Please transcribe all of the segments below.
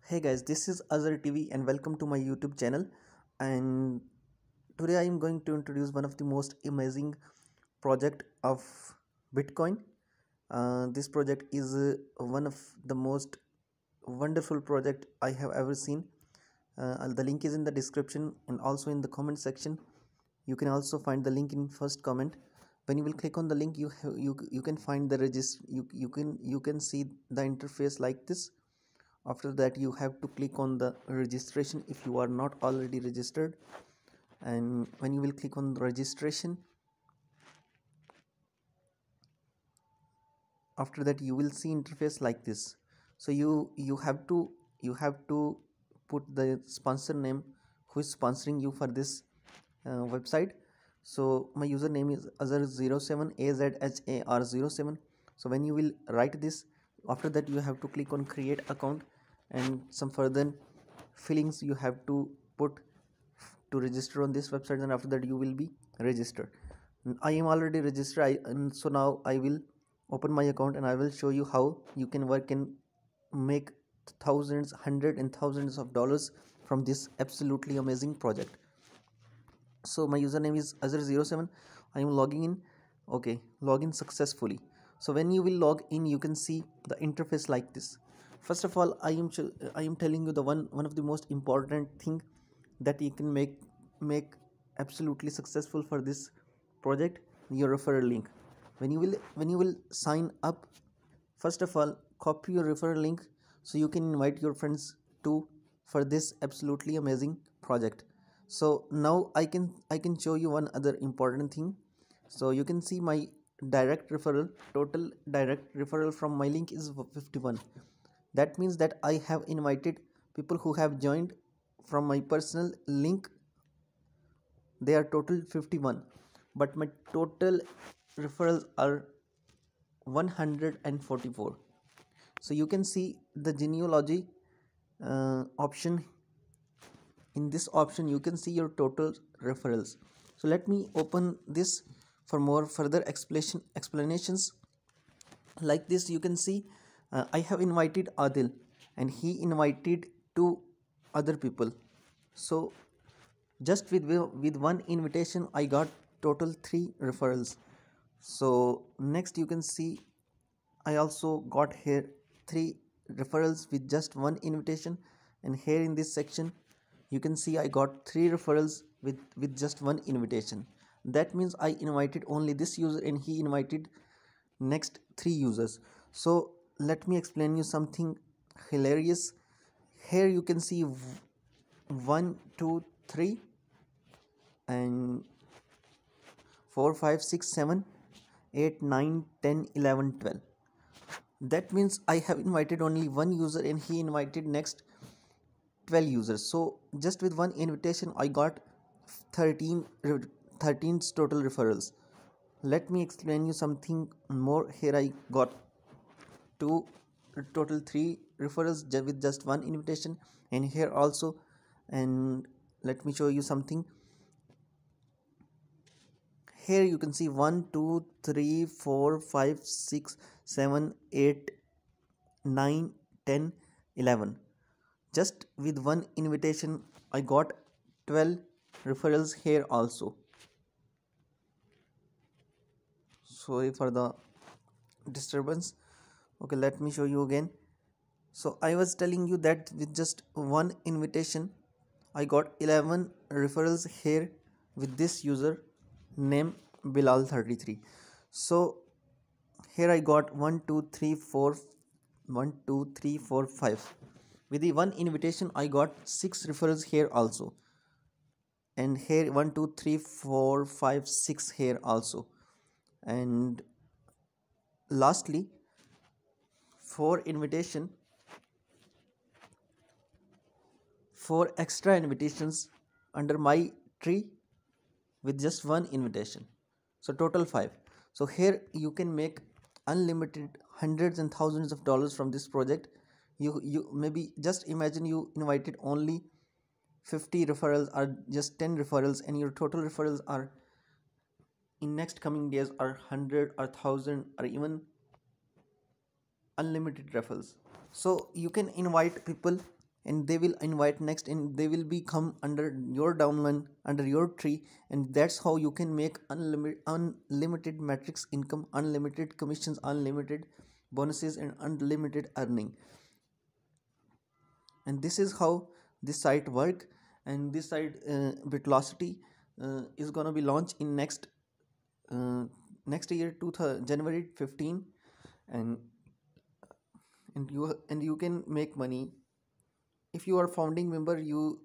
Hey guys, this is Azhar TV and welcome to my YouTube channel. And today I am going to introduce one of the most amazing project of Bitcoin. This project is one of the most wonderful project I have ever seen. The link is in the description and also in the comment section. You can also find the link in first comment. When you will click on the link, you can find the register. You can see the interface like this. After that, you have to click on the registration if you are not already registered, and when you will click on the registration, after that you will see interface like this. So you have to put the sponsor name who is sponsoring you for this website. So my username is azar07 azhar07. So when you will write this, after that you have to click on create account, and some further fillings you have to put to register on this website, and after that you will be registered. I am already registered, and so now I will open my account and I will show you how you can work and make thousands, hundreds and thousands of dollars from this absolutely amazing project. So my username is azhar07. I am logging in. Okay, login successfully. So when you will log in, you can see the interface like this. First of all, I am telling you the one of the most important thing that you can make absolutely successful for this project: your referral link. When you will sign up, first of all, copy your referral link so you can invite your friends to for this absolutely amazing project. So now I can show you one other important thing. So you can see my direct referral. Total direct referral from my link is 51. That means that I have invited people who have joined from my personal link. They are total 51, but my total referrals are 144. So you can see the genealogy option. In this option you can see your total referrals. So let me open this for more further explanations. Like this, you can see I have invited Adil and he invited two other people. So just with one invitation I got total 3 referrals. So next you can see I also got here 3 referrals with just one invitation, and here in this section you can see I got 3 referrals with just one invitation. That means I invited only this user and he invited next 3 users. So let me explain you something hilarious. Here you can see 1 2 3 and 4 5 6 7 8 9 10 11 12. That means I have invited only one user and he invited next 12 users. So just with one invitation I got 13 total referrals. Let me explain you something more. Here I got two total 3 referrals with just one invitation, and here also. And let me show you something. Here you can see 1 2 3 4 5 6 7 8 9 10 11. Just with one invitation I got 12 referrals here also. Sorry for the disturbance. Okay, let me show you again. So I was telling you that with just one invitation I got 11 referrals here with this user name Bilal33. So here I got 1 2 3 4 1 2 3 4 5. With the one invitation I got 6 referrals here also, and here 1 2 3 4 5 6 here also. And lastly, for invitation, 4 extra invitations under my tree with just one invitation. So total 5. So here you can make unlimited hundreds and thousands of dollars from this project. You maybe just imagine you invited only 50 referrals or just 10 referrals, and your total referrals are in next coming days are 100 or 1000 or even unlimited referrals. So you can invite people and they will invite next, and they will be come under your downline, under your tree, and that's how you can make unlimited matrix income, unlimited commissions, unlimited bonuses, and unlimited earning. And this is how this site work. And this site, Bitlocity, is gonna be launched in next year, January 15. and you can make money. If you are founding member, you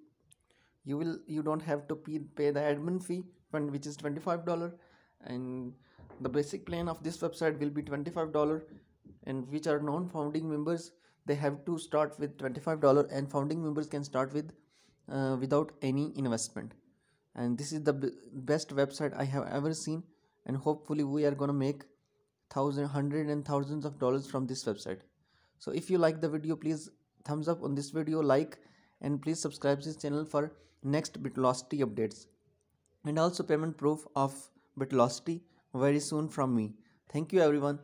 don't have to pay the admin fee, which is $25. And the basic plan of this website will be $25. And which are non-founding members, they have to start with $25, and founding members can start with without any investment. And this is the best website I have ever seen, and hopefully we are gonna make hundreds and thousands of dollars from this website. So if you like the video, please thumbs up on this video, like, and please subscribe this channel for next Bitlocity updates, and also payment proof of Bitlocity very soon from me. Thank you everyone.